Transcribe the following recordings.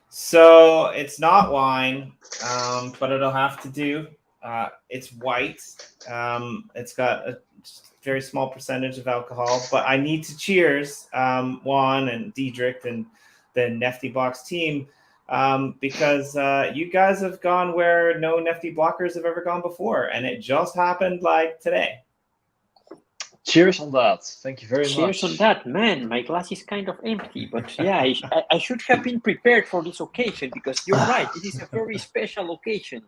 So it's not wine, but it'll have to do. It's white. It's got a very small percentage of alcohol, but I need to cheers Juan and Diedrich and the NeftyBlocks team because you guys have gone where no Nefty blockers have ever gone before, and it just happened like today. Cheers on that. Thank you very much. Cheers on that, man. My glass is kind of empty, but yeah, I should have been prepared for this occasion because you're right. This is a very special occasion.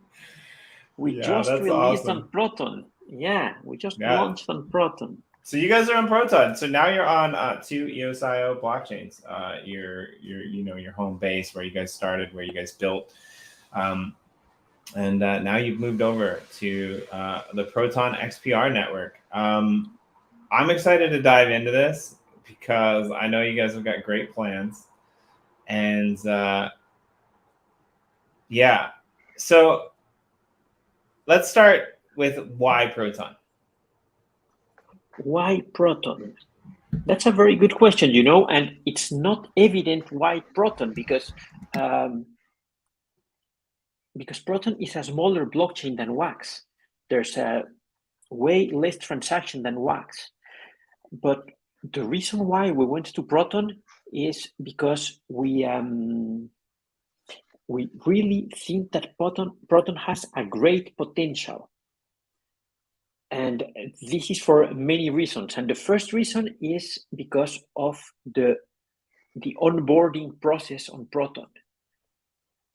We just released awesome. on Proton. Yeah, we just launched on Proton. So you guys are on Proton. So now you're on two EOS.io blockchains. Your home base where you guys started, where you guys built, and now you've moved over to the Proton XPR network. I'm excited to dive into this because I know you guys have got great plans, and yeah. So let's start with why Proton. Why Proton? That's a very good question, and it's not evident why Proton because Proton is a smaller blockchain than Wax. There's a way less transaction than Wax. But the reason why we went to Proton is because we really think that Proton has a great potential. And this is for many reasons. And the first reason is because of the onboarding process on Proton.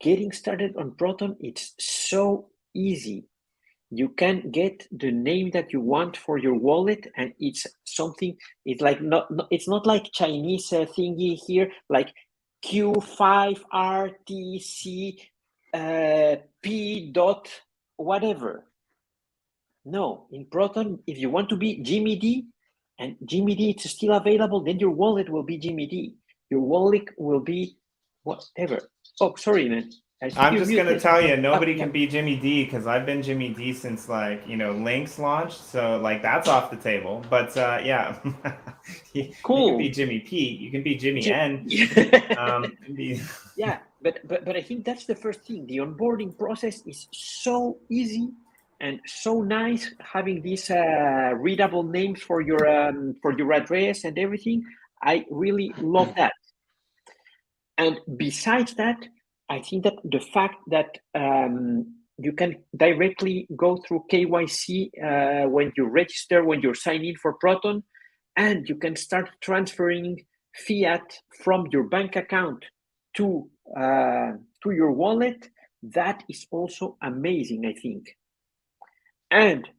Getting started on Proton, it's so easy. You can get the name that you want for your wallet, and it's something. It's like it's not like Chinese thingy here, like Q5RTC P dot whatever. No, in Proton, if you want to be Jimmy D, and Jimmy D it's still available, then your wallet will be Jimmy D. Your wallet will be whatever. Oh, sorry, man. I'm just going to tell you, nobody can be Jimmy D because I've been Jimmy D since Lynx launched. So that's off the table. But yeah, cool. You can be Jimmy P. You can be Jimmy N. Yeah, but I think that's the first thing. The onboarding process is so easy and so nice, having these readable names for your address and everything. I really love that. And besides that, I think that the fact that you can directly go through KYC when you register, when you're signing in for Proton, and you can start transferring fiat from your bank account to your wallet, that is also amazing, I think. And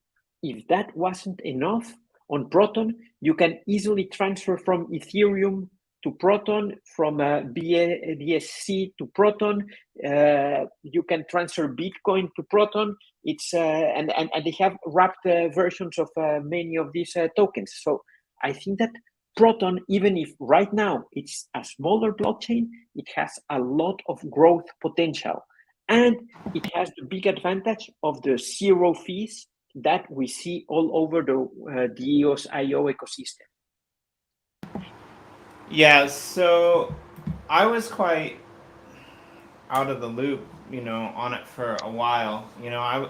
if that wasn't enough, on Proton, you can easily transfer from Ethereum to Proton, from BSC to Proton. You can transfer Bitcoin to Proton. It's and they have wrapped versions of many of these tokens. So I think that Proton, even if right now it's a smaller blockchain, it has a lot of growth potential, and it has the big advantage of the zero fees that we see all over the EOS.io ecosystem. Yeah, so I was quite out of the loop, on it for a while.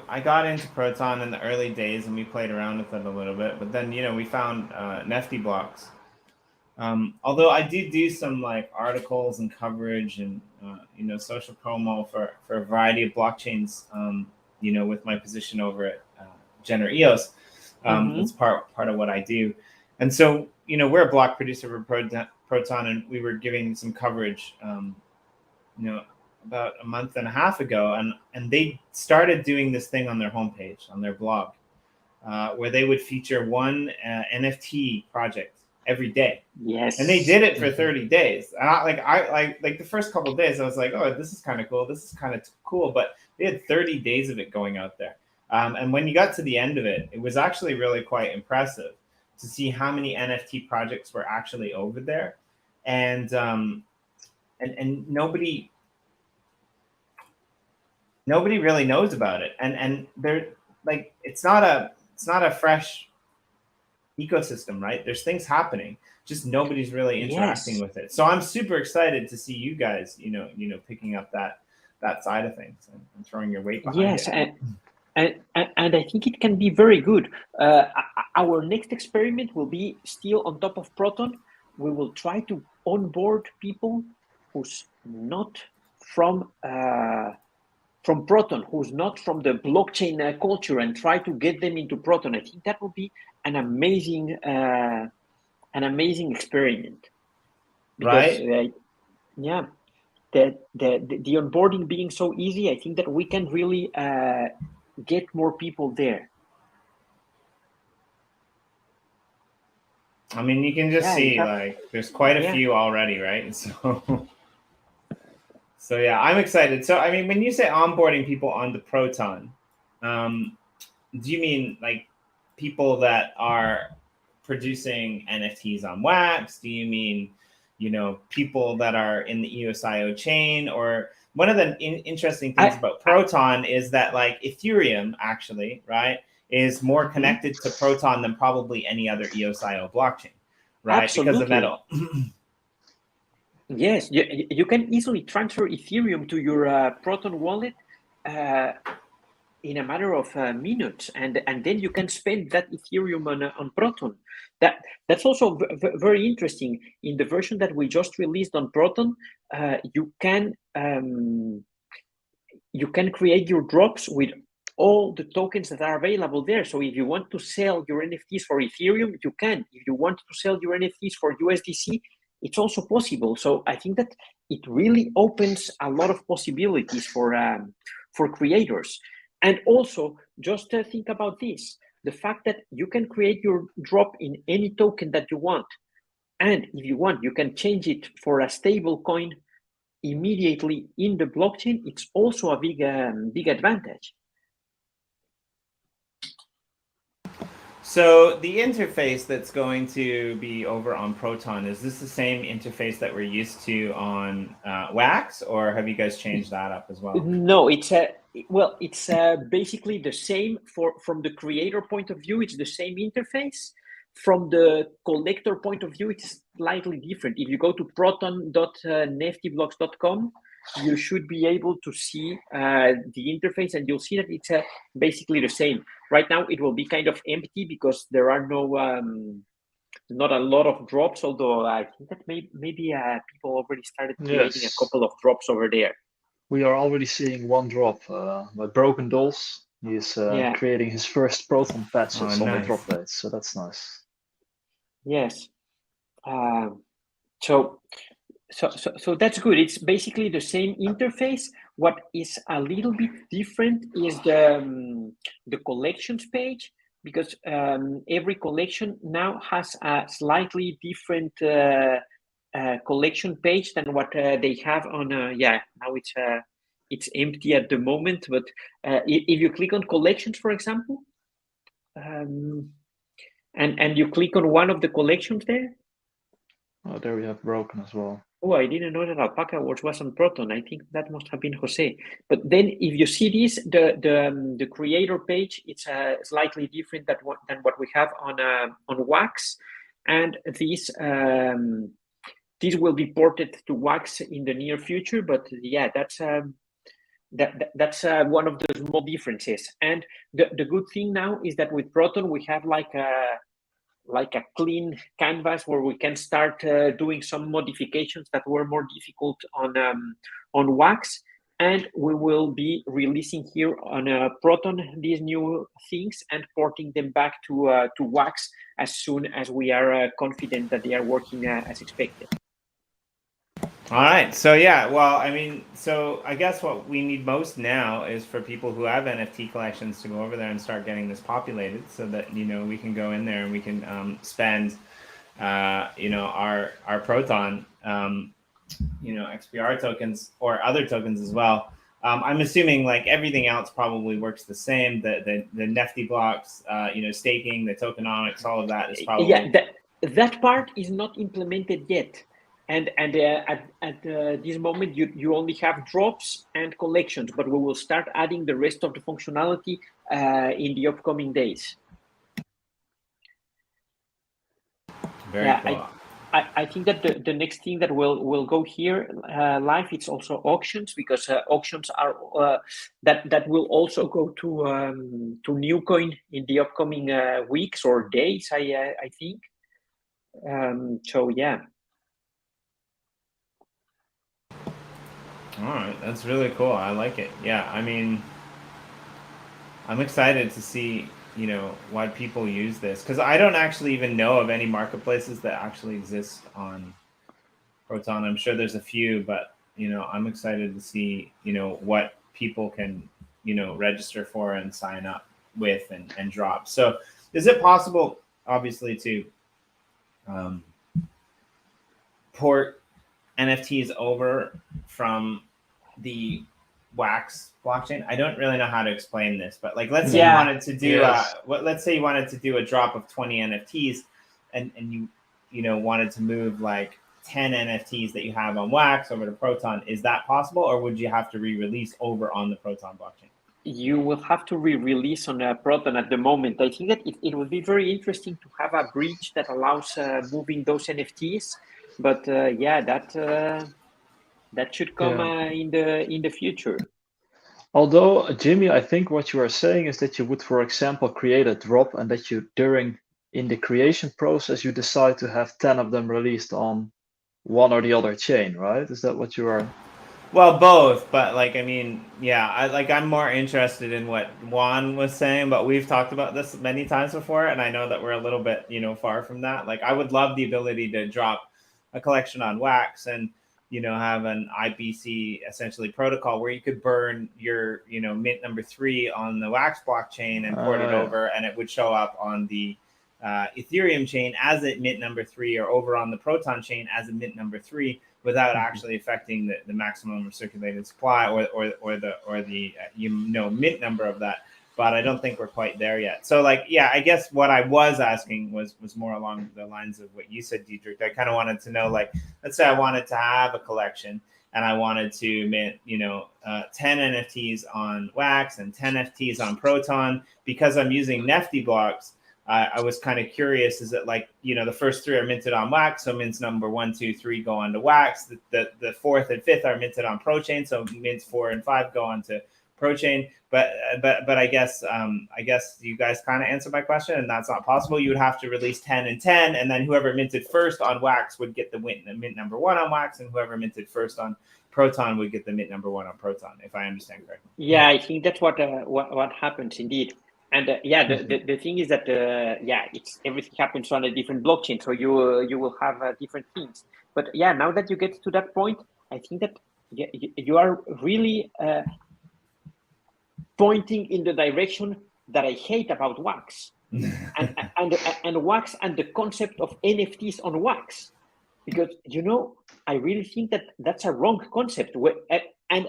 I got into Proton in the early days and we played around with it a little bit, but then, we found NeftyBlocks. Although I did do some articles and coverage and, social promo for a variety of blockchains, with my position over at Gener EOS. It's part of what I do. And so, we're a block producer for Proton, and we were giving some coverage, about a month and a half ago, and they started doing this thing on their homepage, on their blog, where they would feature one NFT project every day. Yes. And they did it for 30 days. And I the first couple of days, I was like, oh, this is kind of cool. This is kind of cool. But they had 30 days of it going out there. And when you got to the end of it, it was actually really quite impressive to see how many NFT projects were actually over there. And nobody really knows about it. And they're it's not a fresh ecosystem, right? There's things happening, just nobody's really interacting with it. So I'm super excited to see you guys, picking up that side of things and throwing your weight behind it. And I think it can be very good. Our next experiment will be still on top of Proton. We will try to onboard people who's not from Proton, who's not from the blockchain culture, and try to get them into Proton. I think that will be an amazing experiment. Because, right? Yeah. The onboarding being so easy, I think that we can really get more people there. I mean, you can just see like there's quite a few already, right? So yeah, I'm excited. So I mean, when you say onboarding people onto Proton, do you mean like people that are producing NFTs on Wax? Do you mean, people that are in the EOSIO chain? Or one of the interesting things about Proton is that like Ethereum actually, right, is more connected to Proton than probably any other EOSIO blockchain, right? Absolutely. Because of metal. Yes, you can easily transfer Ethereum to your Proton wallet in a matter of minutes, and then you can spend that Ethereum on Proton. That's also very interesting. In the version that we just released on Proton, you can create your drops with all the tokens that are available there. So if you want to sell your NFTs for Ethereum, you can. If you want to sell your NFTs for USDC, it's also possible. So I think that it really opens a lot of possibilities for creators. And also, just think about this, the fact that you can create your drop in any token that you want. And if you want, you can change it for a stable coin immediately in the blockchain. It's also a big advantage. So the interface that's going to be over on Proton, is this the same interface that we're used to on Wax, or have you guys changed that up as well? No, it's basically the same. From the creator point of view, it's the same interface. From the collector point of view, it's slightly different. If you go to proton.neftyblocks.com, you should be able to see the interface, and you'll see that it's basically the same. Right now, it will be kind of empty because there are not a lot of drops, although I think that maybe people already started creating a couple of drops over there. We are already seeing one drop by Broken Dolls. He is creating his first Proton patches on the drop dates, so that's nice. Yes. So that's good. It's basically the same interface. What is a little bit different is the collections page, because every collection now has a slightly different collection page than what they have on. Now it's empty at the moment. But if you click on collections, for example, and you click on one of the collections there. Oh, there we have Broken as well. Oh, I didn't know that Alpaca was on Proton. I think that must have been Jose. But then, if you see this, the creator page, it's slightly different than what we have on Wax, and this will be ported to Wax in the near future. But yeah, that's that's one of the small differences. And the good thing now is that with Proton we have like a clean canvas where we can start doing some modifications that were more difficult on Wax, and we will be releasing here on Proton these new things and porting them back to Wax as soon as we are confident that they are working as expected. All right. So yeah, well, I mean, so I guess what we need most now is for people who have NFT collections to go over there and start getting this populated, so that we can go in there and we can spend our Proton XPR tokens or other tokens as well. I'm assuming like everything else probably works the same. The Nefty Blocks, staking, the tokenomics, all of that is probably that part is not implemented yet. And at this moment, you only have drops and collections, but we will start adding the rest of the functionality in the upcoming days. Very cool. I think that the next thing that will go here live, it's also auctions, because auctions are that will also go to Newcoin in the upcoming weeks or days, I think. So yeah. All right, that's really cool. I like it. Yeah, I mean, I'm excited to see, you know, why people use this, because I don't actually even know of any marketplaces that actually exist on Proton. I'm sure there's a few, but, you know, I'm excited to see, you know, what people can, you know, register for and sign up with and drop. So is it possible, obviously, to port NFTs over from the Wax blockchain? I don't really know how to explain this, but like, let's say you wanted to do let's say you wanted to do a drop of 20 NFTs, and you know, wanted to move like 10 NFTs that you have on Wax over to Proton. Is that possible, or would you have to re-release over on the Proton blockchain? You will have to re-release on Proton at the moment. I think that it would be very interesting to have a bridge that allows moving those NFTs, but yeah, that should come in the future. Although, Jimmy, I think what you are saying is that you would, for example, create a drop, and that you, in the creation process, you decide to have 10 of them released on one or the other chain, right? Is that what you are? Well, both, but like, I mean, yeah, I'm more interested in what Juan was saying, but we've talked about this many times before, and I know that we're a little bit, you know, far from that. Like, I would love the ability to drop a collection on Wax and, you know, have an IBC essentially protocol where you could burn your, you know, mint number 3 on the Wax blockchain and port it over, and it would show up on the Ethereum chain as a mint number 3, or over on the Proton chain as a mint number 3, without actually affecting the maximum circulated supply or the you know, mint number of that. But I don't think we're quite there yet. So like, yeah, I guess what I was asking was more along the lines of what you said, Dietrich. I kind of wanted to know, like, let's say I wanted to have a collection and I wanted to mint, you know, 10 NFTs on Wax and 10 NFTs on Proton. Because I'm using NeftyBlocks, I was kind of curious, is it like, you know, the first 3 are minted on Wax, so mints number 1, 2, 3 go on to Wax. The 4th and 5th are minted on Prochain, so mints 4 and 5 go on to Prochain. But I guess you guys kind of answered my question, and that's not possible. You would have to release 10 and 10, and then whoever minted first on Wax would get the mint number 1 on Wax, and whoever minted first on Proton would get the mint number 1 on Proton, if I understand correctly. Yeah, I think that's what happens indeed. And yeah, the thing is that yeah, it's everything happens on a different blockchain, so you will have different things. But yeah, now that you get to that point, I think that you are really pointing in the direction that I hate about Wax, and Wax and the concept of NFTs on Wax, because, you know, I really think that that's a wrong concept, and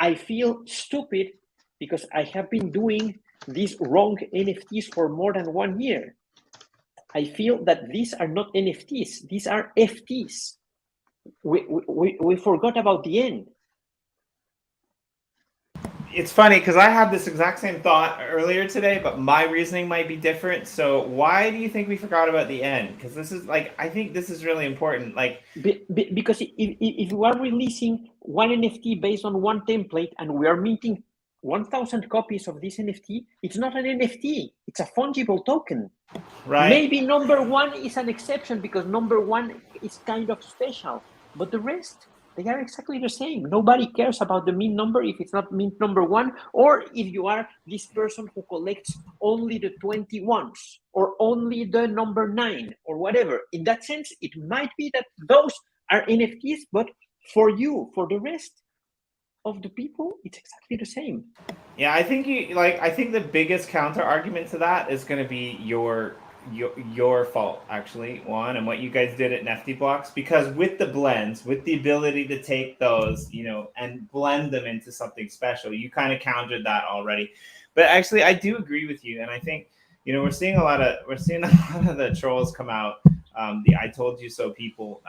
I feel stupid because I have been doing these wrong NFTs for more than 1 year. I feel that these are not NFTs; these are FTs. We forgot about the end. It's funny because I had this exact same thought earlier today, but my reasoning might be different. So why do you think we forgot about the end? Because this is like, I think this is really important. Like, because if we are releasing one NFT based on one template and we are minting 1,000 copies of this NFT, it's not an NFT. It's a fungible token. Right. Maybe number 1 is an exception because number 1 is kind of special, but the rest, they are exactly the same. Nobody cares about the mint number if it's not mint number 1, or if you are this person who collects only the 21s or only the number 9 or whatever. In that sense, it might be that those are NFTs, but for you, for the rest of the people, it's exactly the same. Yeah, I think I think the biggest counter argument to that is going to be your fault, actually, Juan, and what you guys did at NeftyBlocks, because with the blends, with the ability to take those, you know, and blend them into something special, you kind of countered that already. But actually, I do agree with you, and I think, you know, we're seeing a lot of the trolls come out, the "I told you so" people.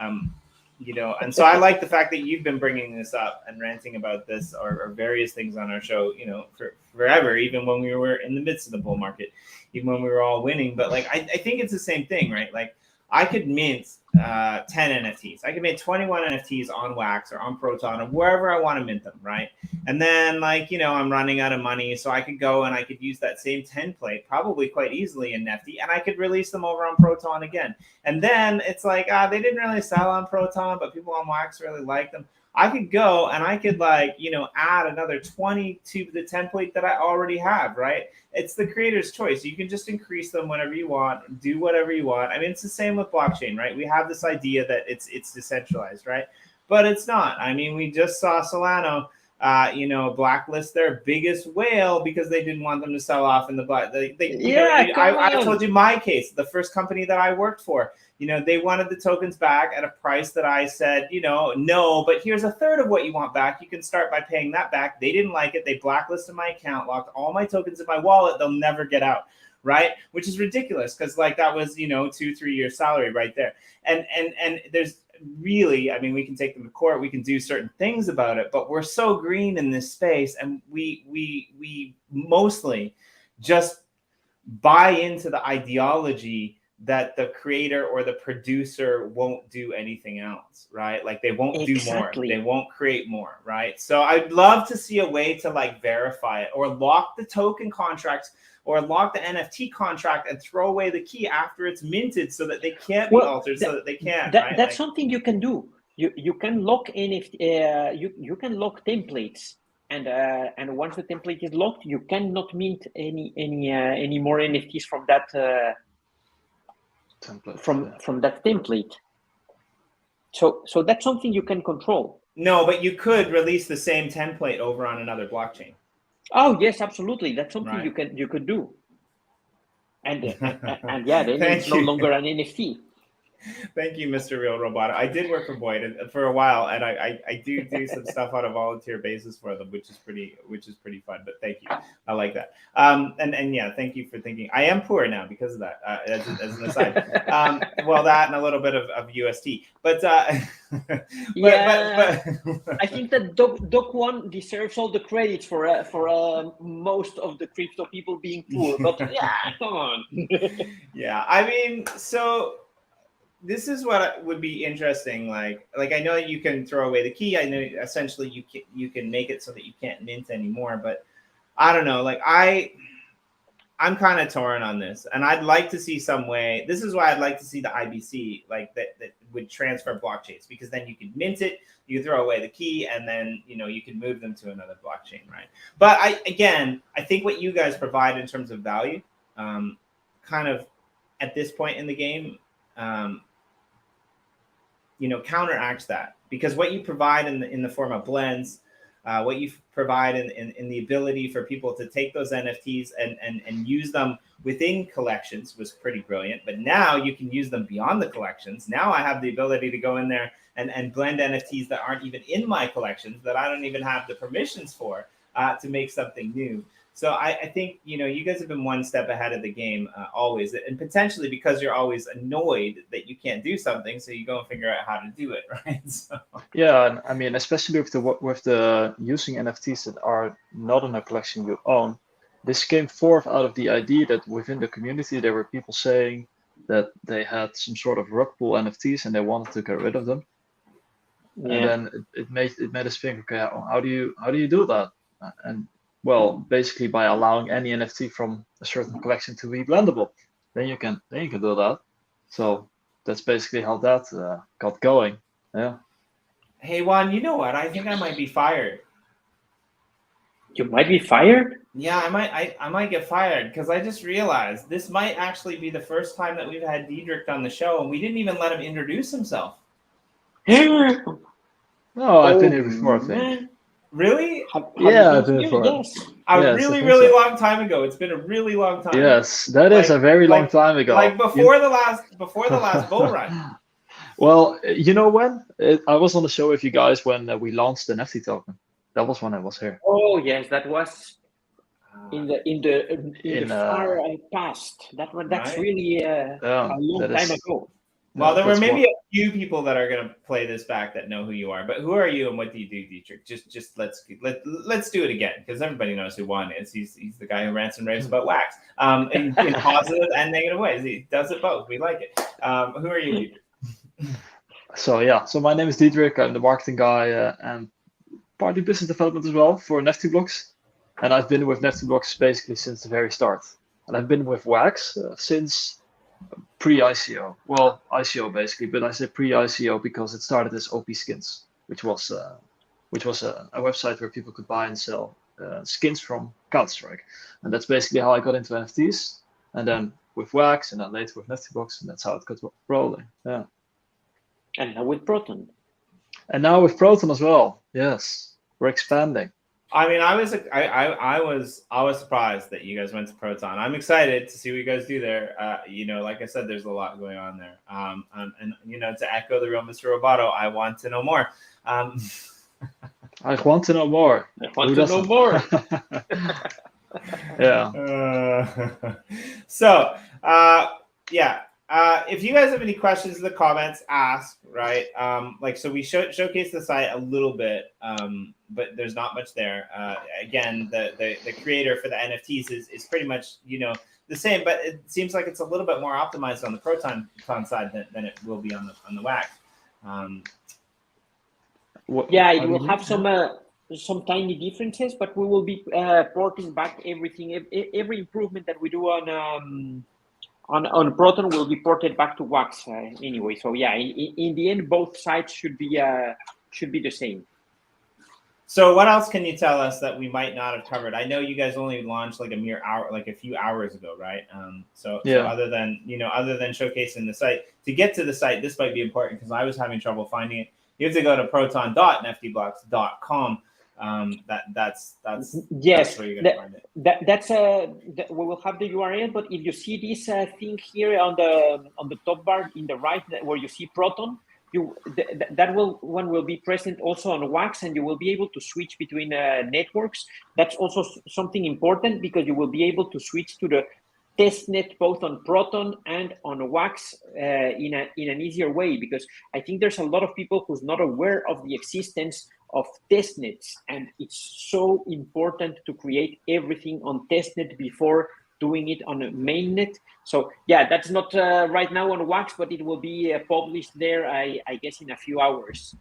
You know, and so I like the fact that you've been bringing this up and ranting about this or various things on our show, you know, for forever, even when we were in the midst of the bull market, even when we were all winning. But like, I think it's the same thing, right? Like, I could mint 10 NFTs. I could mint 21 NFTs on Wax or on Proton or wherever I want to mint them, right? And then, like, you know, I'm running out of money, so I could go and I could use that same template probably quite easily in Nefty, and I could release them over on Proton again. And then it's like, they didn't really sell on Proton, but people on Wax really like them. I could go and I could, like, you know, add another 20 to the template that I already have, right? It's the creator's choice. You can just increase them whenever you want, do whatever you want. I mean, it's the same with blockchain, right? We have this idea that it's decentralized, right? But it's not. I mean, we just saw Solano, you know, blacklist their biggest whale because they didn't want them to sell off in the black. I told you my case, the first company that I worked for. You know, they wanted the tokens back at a price that I said, you know, no, but here's a third of what you want back. You can start by paying that back. They didn't like it. They blacklisted my account, locked all my tokens in my wallet. They'll never get out, right? Which is ridiculous because, like, that was, you know, 2-3 years salary right there. And there's really, I mean, we can take them to court. We can do certain things about it, but we're so green in this space, and we mostly just buy into the ideology that the creator or the producer won't do anything else, right? Like, they won't do more, they won't create more, right? So I'd love to see a way to, like, verify it or lock the token contracts or lock the NFT contract and throw away the key after it's minted so that they can't be altered, so that they can't. Right? That's like, something you can do. You can lock NFT, you can lock templates, and once the template is locked, you cannot mint any more NFTs from that template, from that template. So that's something you can control. No, but you could release the same template over on another blockchain. Oh yes, absolutely. That's something you could do. And yeah, then it's no longer an NFT. Thank you, Mr. Real Robot. I did work for Boyd for a while, and I do some stuff on a volunteer basis for them, which is pretty fun. But thank you, I like that. And yeah, thank you for thinking. I am poor now because of that. As an aside, well, that and a little bit of UST, but yeah, but I think that Doc1 deserves all the credits for most of the crypto people being poor. But yeah, come on. Yeah, I mean, so. This is what would be interesting. Like I know that you can throw away the key. I know essentially you can make it so that you can't mint anymore. But I don't know. Like I'm kind of torn on this, and I'd like to see some way. This is why I'd like to see the IBC like that would transfer blockchains, because then you could mint it, you throw away the key, and then you can move them to another blockchain, right? But I think what you guys provide in terms of value, kind of at this point in the game. Counteracts that, because what you provide in the form of blends, what you provide in the ability for people to take those NFTs and use them within collections was pretty brilliant. But now you can use them beyond the collections. Now I have the ability to go in there and blend NFTs that aren't even in my collections, that I don't even have the permissions for, to make something new. So I think, you guys have been one step ahead of the game always, and potentially because you're always annoyed that you can't do something, so you go and figure out how to do it, right? So. Yeah, and I mean, especially with the using NFTs that are not in a collection you own, this came forth out of the idea that within the community there were people saying that they had some sort of rug pull NFTs and they wanted to get rid of them. Yeah. And then it made us think, okay, how do you do that? And well, basically by allowing any NFT from a certain collection to be blendable, then you can do that. So that's basically how that got going. Yeah. Hey Juan, you know what? I think I might be fired. You might be fired? Yeah, I might get fired, because I just realized this might actually be the first time that we've had Diedrich on the show, and we didn't even let him introduce himself. No, I've been here before, I think. Really? Yeah, I've been before. Yes. Really long time ago. It's been a really long time. Yes, that is a very long time ago. Like before the last bull run. Well, you know when? I was on the show with you guys when we launched the Nefty token. That was when I was here. Oh yes, that was in the far past. That's really a long time ago. Well, there were that's maybe a few people that are going to play this back that know who you are, but who are you and what do you do, Dietrich? Just let's do it again because everybody knows who Juan is. He's the guy who rants and raves about wax, in positive and negative ways. He does it both. We like it. Who are you, Dietrich? So my name is Dietrich. I'm the marketing guy and partly business development as well for NeftyBlocks. And I've been with NeftyBlocks basically since the very start. And I've been with Wax since pre-ICO. Well, ICO basically, but I say pre-ICO because it started as OP Skins, which was a website where people could buy and sell skins from Counter-Strike. And that's basically how I got into NFTs. And then with Wax, and then later with NeftyBlocks, and that's how it got rolling. Yeah. And now with Proton. And now with Proton as well. Yes, we're expanding. I mean, I was surprised that you guys went to Proton. I'm excited to see what you guys do there. Like I said, there's a lot going on there. And to echo the real Mr. Roboto, I want to know more. I want to know more. I want to know more. Yeah. If you guys have any questions in the comments, ask, right? So we showcase the site a little bit, but there's not much there. Again, the creator for the NFTs is pretty much, the same, but it seems like it's a little bit more optimized on the Proton side than it will be on the Wax. It will have some tiny differences, but we will be porting back everything, every improvement that we do on Proton will be ported back to Wax anyway. So in the end, both sides should be the same. So what else can you tell us that we might not have covered? I know you guys only launched like a few hours ago, right? So other than showcasing the site, to get to the site, this might be important because I was having trouble finding it. You have to go to proton.neftyblocks.com. That's where you're gonna find it. We will have the URL, but if you see this thing here on the top bar in the right where you see Proton, that one will be present also on Wax, and you will be able to switch between networks. That's also something important because you will be able to switch to the testnet both on Proton and on Wax in an easier way, because I think there's a lot of people who's not aware of the existence of testnets, and it's so important to create everything on testnet before doing it on a mainnet. So that's not right now on Wax, but it will be published there, I guess, in a few hours.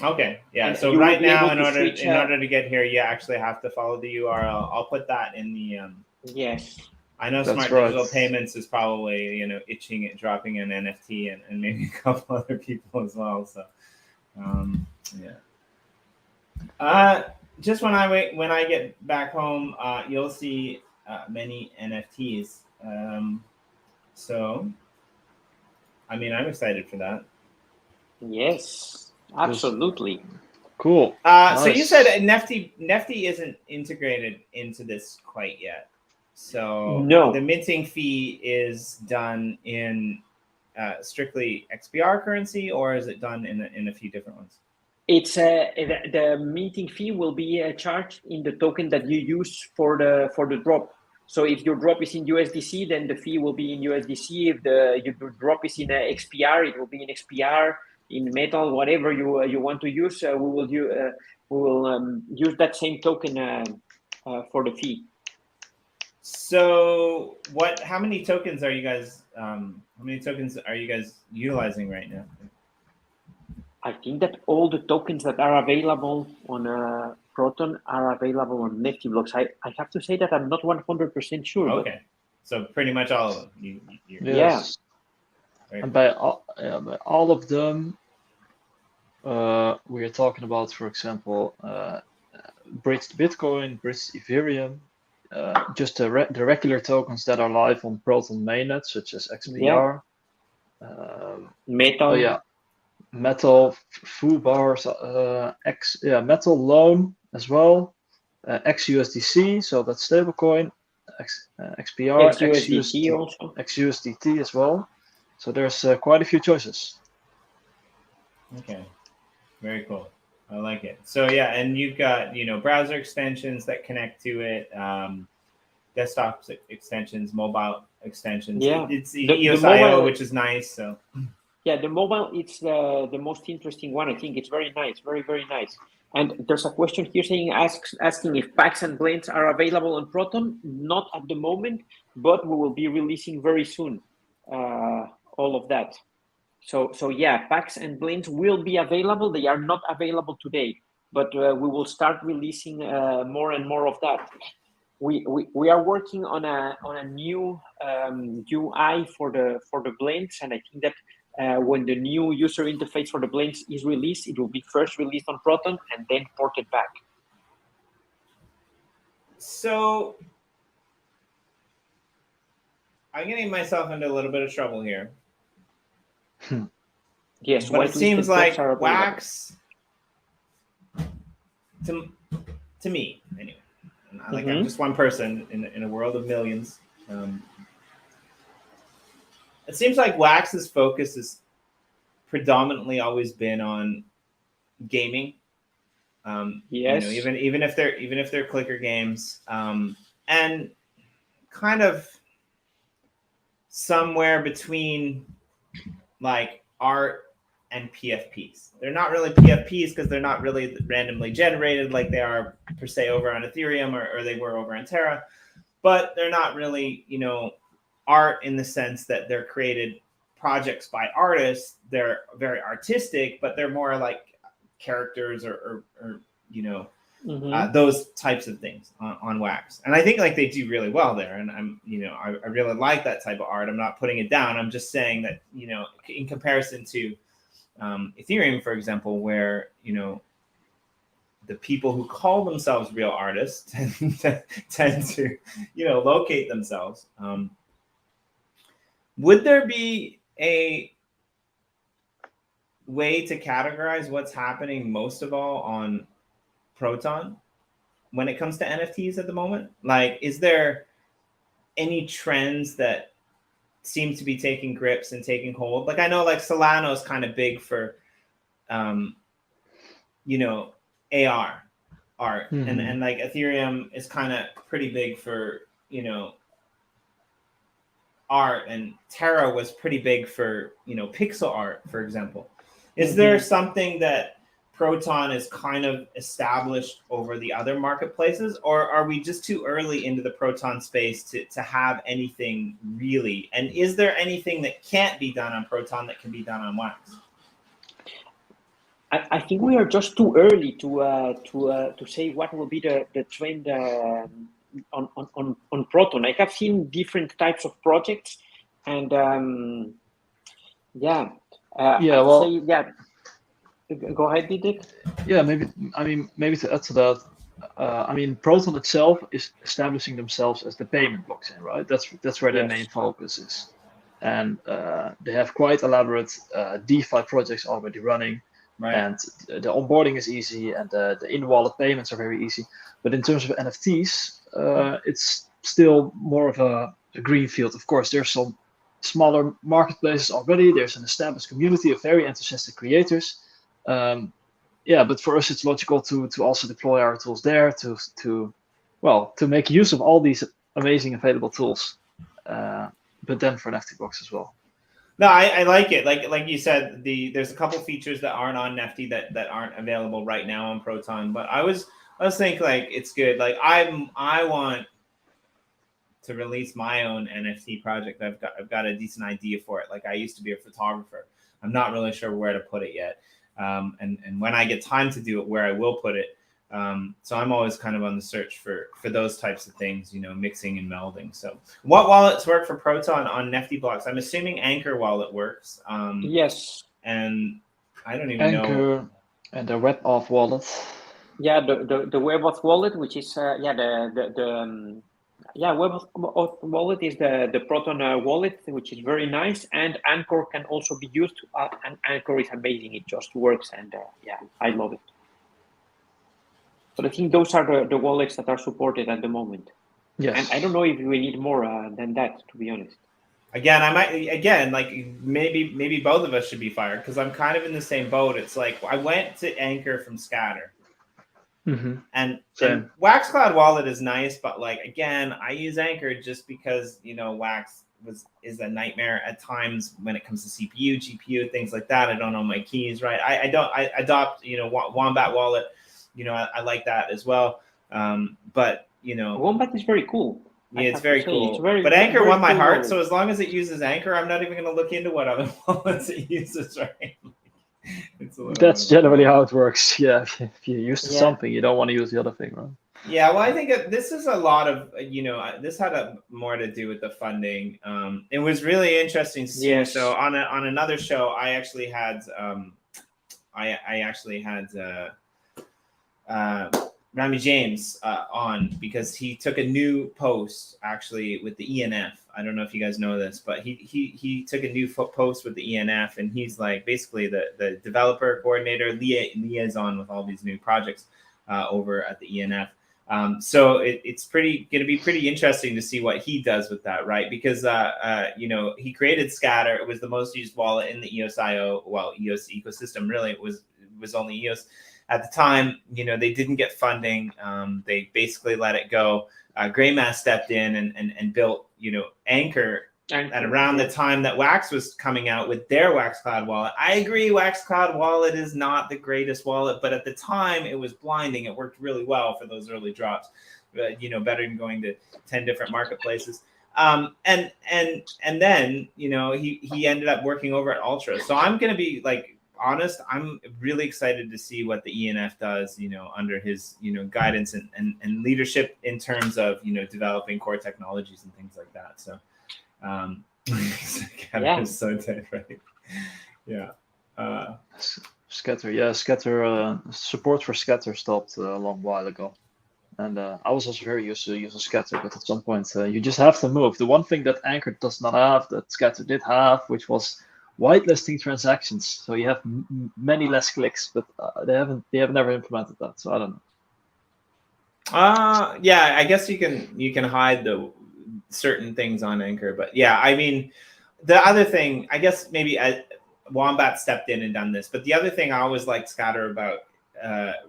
Okay, and so right now, in order to get here, you actually have to follow the URL. I'll put that in the yes. I know Smart Digital Payments is probably itching at dropping an NFT and maybe a couple other people as well. So just when I get back home, you'll see many NFTs. So I mean, I'm excited for that. Yes, absolutely. Cool. Nice. So you said Nefty isn't integrated into this quite yet. So no. The minting fee is done in strictly XPR currency, or is it done in a few different ones? It's the minting fee will be charged in the token that you use for the drop. So if your drop is in USDC, then the fee will be in USDC. If your drop is in XPR, it will be in XPR. In metal, whatever you want to use, we will use that same token for the fee. So how many tokens are you guys utilizing right now? I think that all the tokens that are available on Proton are available on NeftyBlocks. I have to say that I'm not 100% sure. Okay, so pretty much all of them. Yes. And by all of them, we are talking about, for example, bridged Bitcoin, bridged Ethereum, just the regular tokens that are live on Proton mainnet, such as XPR, Metal. Metal, Foo bars, Metal Loan as well, XUSDC, so that's stablecoin, XPR, XUSDT also. XUSDT as well. So there's quite a few choices. Okay, very cool. I like it. So and you've got browser extensions that connect to it, desktop extensions, mobile extensions. Yeah, it's EOS IO, which is nice. So Yeah, the mobile, it's the most interesting one. I think it's very nice, very, very nice. And there's a question here saying, asking if packs and blends are available on Proton. Not at the moment, but we will be releasing very soon all of that. So yeah, packs and blends will be available. They are not available today, but we will start releasing more and more of that. We are working on a new UI for the blends, and I think that when the new user interface for the blends is released, it will be first released on Proton and then ported back. So I'm getting myself into a little bit of trouble here. Yes, but it seems like Wax, to me anyway. Like I'm just one person in a world of millions. It seems like Wax's focus has predominantly always been on gaming. Yes. You know, even if they're clicker games, and kind of somewhere between like art and PFPs. They're not really PFPs because they're not really randomly generated like they are per se over on Ethereum or they were over on Terra, but they're not really, you know, art in the sense that they're created projects by artists. They're very artistic, but they're more like characters or you know, those types of things on Wax. And I think like they do really well there. And I'm, you know, I really like that type of art. I'm not putting it down. I'm just saying that, you know, in comparison to Ethereum, for example, where, you know, the people who call themselves real artists tend to, you know, locate themselves. Would there be a way to categorize what's happening most of all on Proton when it comes to NFTs at the moment? Like, is there any trends that seem to be taking grips and taking hold? Like, I know like Solano is kind of big for, you know, AR art, and like Ethereum is kind of pretty big for, you know, art, and Terra was pretty big for, you know, pixel art, for example. Is there something that Proton is kind of established over the other marketplaces, or are we just too early into the Proton space to have anything really? And is there anything that can't be done on Proton that can be done on Wax? I think we are just too early to say what will be the trend on Proton. I have seen different types of projects, and Well, go ahead, Didier. Yeah, maybe to add to that, I mean, Proton itself is establishing themselves as the payment blockchain, right? That's where their main focus is, and they have quite elaborate DeFi projects already running. Right. And the onboarding is easy, and the in-wallet payments are very easy. But in terms of NFTs, it's still more of a green field. Of course, there's some smaller marketplaces already. There's an established community of very enthusiastic creators. But for us, it's logical to also deploy our tools there to make use of all these amazing available tools. But then for NeftyBlocks as well. No, I like it. Like you said, there's a couple features that aren't on Nefty that aren't available right now on Proton. But I was thinking like it's good. Like I want to release my own NFT project. I've got a decent idea for it. Like I used to be a photographer. I'm not really sure where to put it yet. And when I get time to do it, where I will put it. So I'm always kind of on the search for those types of things, you know, mixing and melding. So what wallets work for Proton on NeftyBlocks? I'm assuming Anchor wallet works. Yes. And I don't even know. Anchor and the WebAuth wallet. Yeah, the WebAuth wallet, which is WebAuth wallet is the Proton wallet, which is very nice, and Anchor can also be used. And Anchor is amazing; it just works, and I love it. But I think those are the wallets that are supported at the moment. Yes. And I don't know if we need more than that, to be honest. Again, like maybe both of us should be fired because I'm kind of in the same boat. It's like I went to Anchor from Scatter. And Wax Cloud Wallet is nice, but like again, I use Anchor just because, you know, Wax is a nightmare at times when it comes to CPU, GPU, things like that. I don't know my keys, right? I adopt, Wombat wallet. I like that as well. But Wombat is very cool. Yeah, it's very cool. It's very, but Anchor very won my cool heart, wallet. so as long as it uses Anchor, I'm not even going to look into what other wallets it uses, right? That's generally how it works. Yeah, if you're used to Yeah. something, you don't want to use the other thing, right? Yeah, well, I think this is a lot of, this had more to do with the funding. It was really interesting to see. Yes. So on another show, I actually had, Rami James on, because he took a new post actually with the ENF. I don't know if you guys know this, but he took a new post with the ENF, and he's like basically the developer coordinator liaison with all these new projects over at the ENF. So it's going to be pretty interesting to see what he does with that, right? Because he created Scatter. It was the most used wallet in the EOS ecosystem. Really, it was only EOS. At the time, they didn't get funding. They basically let it go. Greymass stepped in and built, Anchor at around the time that Wax was coming out with their Wax Cloud wallet. I agree, Wax Cloud wallet is not the greatest wallet, but at the time it was blinding. It worked really well for those early drops, better than going to 10 different marketplaces. And then, he ended up working over at Ultra. So I'm going to be honest, I'm really excited to see what the ENF does, under his, guidance and leadership in terms of, developing core technologies and things like that. So, it's so dead, right? Yeah. Scatter, Scatter, support for Scatter stopped a long while ago. And I was also very used to using Scatter, but at some point you just have to move. The one thing that Anchor does not have, that Scatter did have, which was whitelisting transactions. So you have many less clicks, but they have never implemented that. So I don't know. Yeah, I guess you can hide the certain things on Anchor, but yeah, I mean, the other thing, I guess maybe Wombat stepped in and done this, but the other thing I always liked Scatter about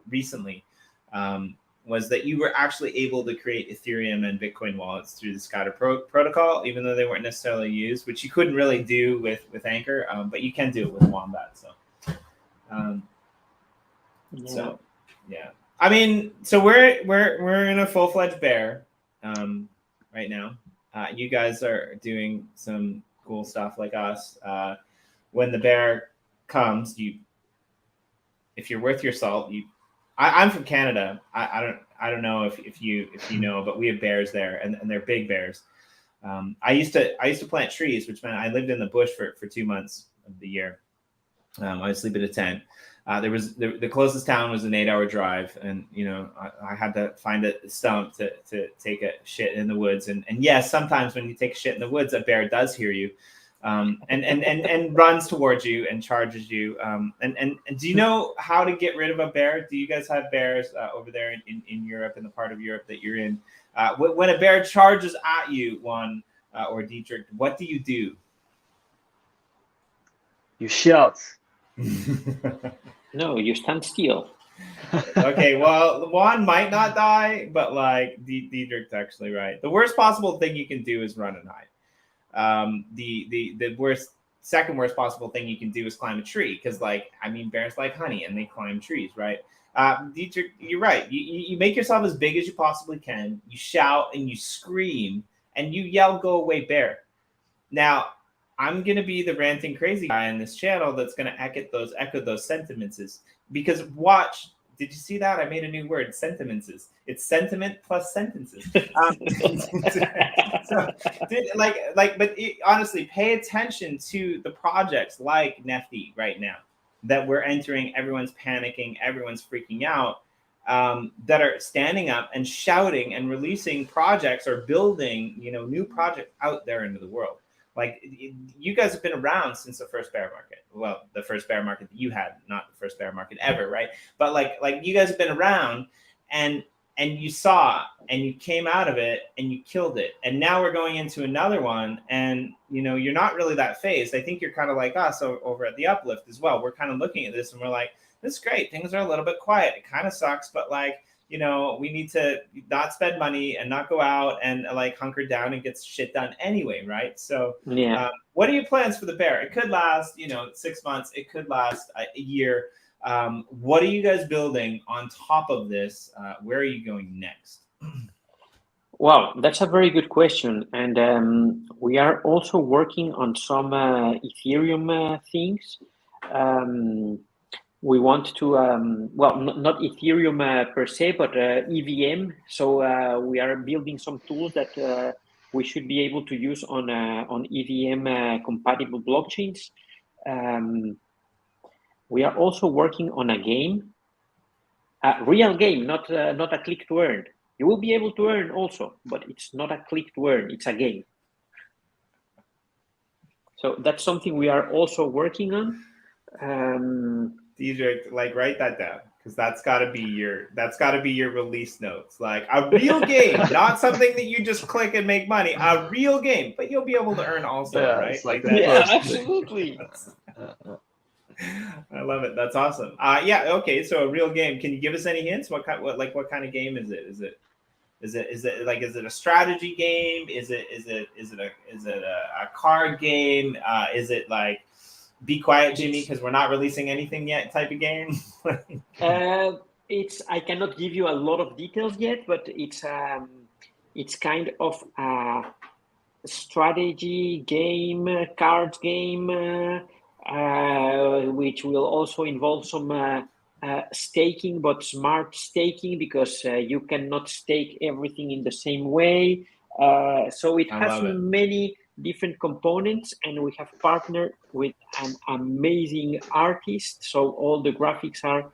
recently was that you were actually able to create Ethereum and Bitcoin wallets through the Scatter protocol, even though they weren't necessarily used, which you couldn't really do with Anchor, but you can do it with Wombat. So yeah. I mean, so we're in a full-fledged bear right now. You guys are doing some cool stuff like us. When the bear comes, if you're worth your salt, I'm from Canada. I don't know if you know, but we have bears there, and they're big bears. I used to plant trees, which meant I lived in the bush for 2 months of the year. I would sleep in a tent. The closest town was an 8-hour drive, and I had to find a stump to take a shit in the woods. And yes, sometimes when you take a shit in the woods, a bear does hear you, and runs towards you and charges you. And do you know how to get rid of a bear? Do you guys have bears over there in Europe, in the part of Europe that you're in? When a bear charges at you, Juan or Dietrich, what do you do? You shout. No, you stand still. Okay, well, Juan might not die, but Dietrich's actually right. The worst possible thing you can do is run and hide. The second worst possible thing you can do is climb a tree, because bears like honey and they climb trees, right? Dietrich, you're right. You make yourself as big as you possibly can. You shout and you scream and you yell, "Go away, bear!" Now, I'm going to be the ranting crazy guy on this channel that's going to echo those sentiments, because watch. Did you see that? I made a new word, sentiments. It's sentiment plus sentences. Honestly, pay attention to the projects like Nefty right now that we're entering. Everyone's panicking, everyone's freaking out, that are standing up and shouting and releasing projects or building, new projects out there into the world. You guys have been around since the first bear market. Well, the first bear market that you had, not the first bear market ever, right? But you guys have been around, and you saw, and you came out of it, and you killed it. And now we're going into another one, and you're not really that phased. I think you're kind of like us over at the Uplift as well. We're kind of looking at this, and we're like, this is great. Things are a little bit quiet. It kind of sucks, but you know, we need to not spend money and not go out and like hunker down and get shit done anyway, right? So Yeah. what are your plans for the bear? It could last, you know, 6 months. It could last a year. What are you guys building on top of this? Where are you going next? Wow, that's a very good question. And we are also working on some Ethereum things. We want to, well, not Ethereum per se, but EVM. So we are building some tools that we should be able to use on EVM compatible blockchains. We are also working on a game, a real game, not a click to earn. You will be able to earn also, but it's not a click to earn, it's a game. So that's something we are also working on. DJ, like write that down, because that's got to be your release notes. Like a real game, not something that you just click and make money. A real game, but you'll be able to earn also, Yeah, right? it's like that. Yeah, absolutely. I love it. That's awesome. Yeah. Okay. So a real game. Can you give us any hints? What kind of game is it? Is it a strategy game? Is it a card game? Is it like be quiet, Jimmy, because we're not releasing anything yet type of game? I cannot give you a lot of details yet, but it's kind of a strategy game, cards game, which will also involve some staking, but smart staking, because you cannot stake everything in the same way. So it has many different components, and we have partnered with an amazing artist. So all the graphics are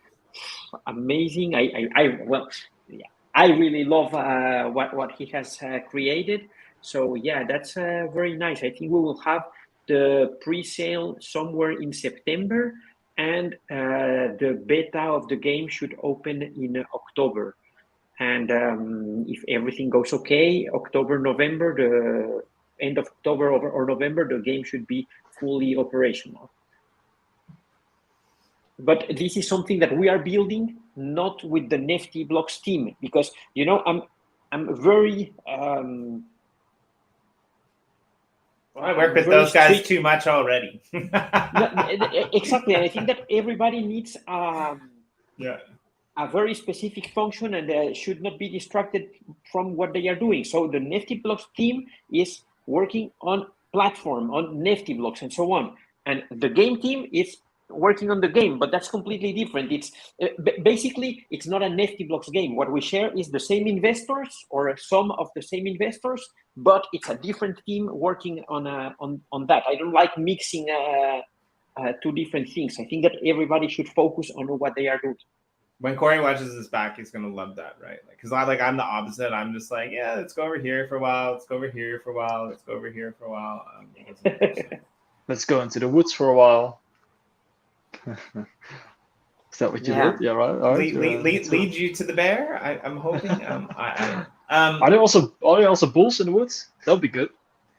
amazing. I really love what he has created. So yeah, that's very nice. I think we will have the pre-sale somewhere in September, and the beta of the game should open in October. And if everything goes okay, October, November, the end of October or November, the game should be fully operational. But this is something that we are building, not with the NeftyBlocks team, because you know I'm very I work with those guys too much already. Exactly, and I think that everybody needs a very specific function, and should not be distracted from what they are doing. So the NeftyBlocks team is working on platform, on NeftyBlocks, and so on, and the game team is working on the game, but that's completely different. It's basically, it's not a NeftyBlocks game. What we share is the same investors, or some of the same investors, but it's a different team working on that. I don't like mixing two different things. I think that everybody should focus on what they are doing. When Corey watches this back, he's gonna love that, right? Because I'm the opposite. I'm just like, yeah, let's go over here for a while. Let's go over here for a while. Let's go over here for a while. Let's go into the woods for a while. Is that what you did? Yeah, right. All right. Lead you to the bear. I'm hoping. Are there also bulls in the woods? That would be good.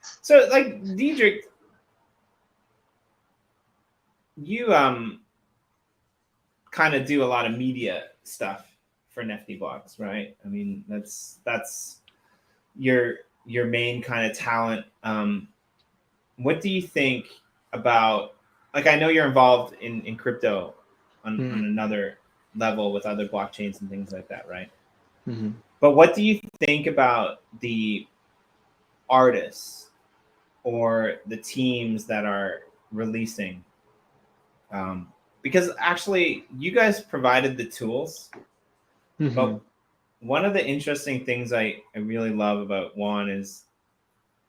So, like, Diedrich, you kind of do a lot of media stuff for NeftyBlocks, right? I mean, that's your main kind of talent. What do you think about, like, I know you're involved in crypto on another level with other blockchains and things like that, right? Mm-hmm. But what do you think about the artists or the teams that are releasing? Because actually, you guys provided the tools, but one of the interesting things I really love about Juan is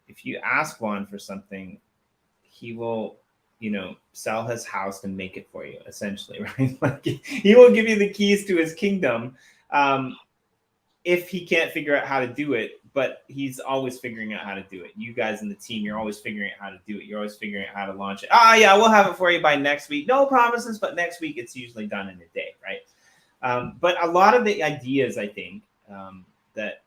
if you ask Juan for something, he will, sell his house and make it for you, essentially, right? Like he will give you the keys to his kingdom if he can't figure out how to do it, but he's always figuring out how to do it. You guys in the team, you're always figuring out how to do it. You're always figuring out how to launch it. Yeah, we'll have it for you by next week. No promises, but next week it's usually done in a day, right? But a lot of the ideas, I think, that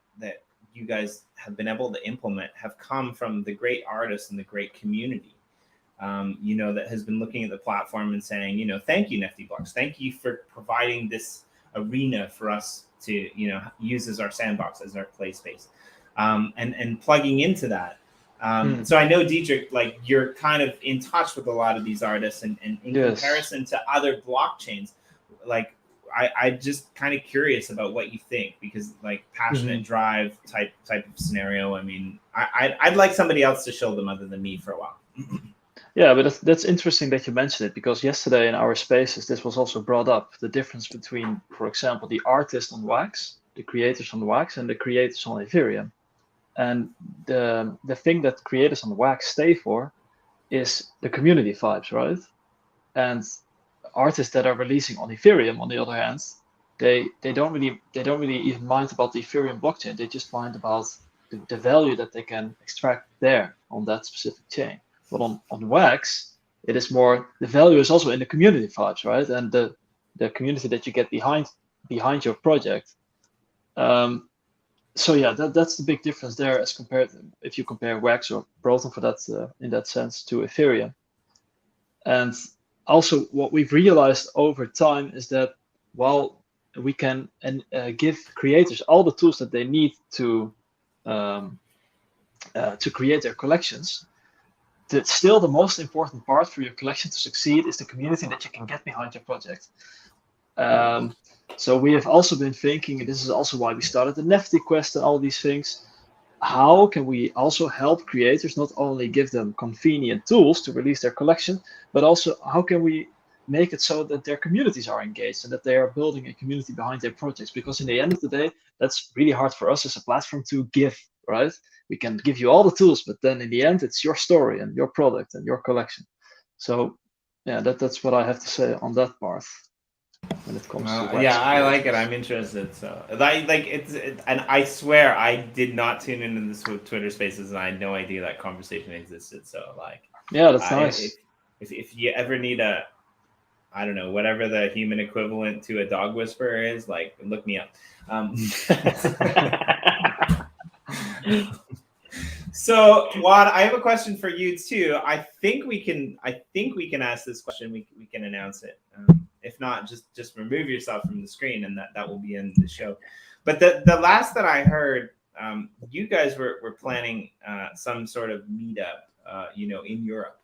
you guys have been able to implement have come from the great artists and the great community, that has been looking at the platform and saying, thank you, NeftyBlocks. Thank you for providing this arena for us to, you know, use as our sandbox, as our play space, and plugging into that. So I know, Dietrich, like you're kind of in touch with a lot of these artists, and in comparison to other blockchains, like I just kind of curious about what you think, because like passionate drive type of scenario. I mean, I'd like somebody else to show them other than me for a while. Yeah, but that's interesting that you mentioned it, because yesterday in our spaces, this was also brought up, the difference between, for example, the artists on Wax, the creators on Wax, and the creators on Ethereum. And the thing that creators on Wax stay for is the community vibes, right? And artists that are releasing on Ethereum, on the other hand, they don't really even mind about the Ethereum blockchain. They just mind about the value that they can extract there on that specific chain. But on Wax, it is more, the value is also in the community vibes, right? And the community that you get behind your project. So yeah, that's the big difference there, as compared, if you compare Wax or Proton for that, in that sense, to Ethereum. And also what we've realized over time is that while we can give creators all the tools that they need to create their collections, still the most important part for your collection to succeed is the community that you can get behind your project. So we have also been thinking, and this is also why we started the Nefty Quest and all these things, how can we also help creators, not only give them convenient tools to release their collection, but also how can we make it so that their communities are engaged and that they are building a community behind their projects? Because in the end of the day, that's really hard for us as a platform to give, right? We can give you all the tools, but then in the end, it's your story and your product and your collection. So yeah, that's what I have to say on that part when it comes to yeah, I like it. I'm interested. So and I swear I did not tune into this Twitter Spaces, and I had no idea that conversation existed. So like, yeah, that's nice. If you ever need I don't know, whatever the human equivalent to a dog whisperer is, like, look me up. So Juan, I have a question for you too. I think we can ask this question. We can announce it. If not, just remove yourself from the screen, and that will be in the show. But the last that I heard, you guys were planning some sort of meetup, you know, in Europe.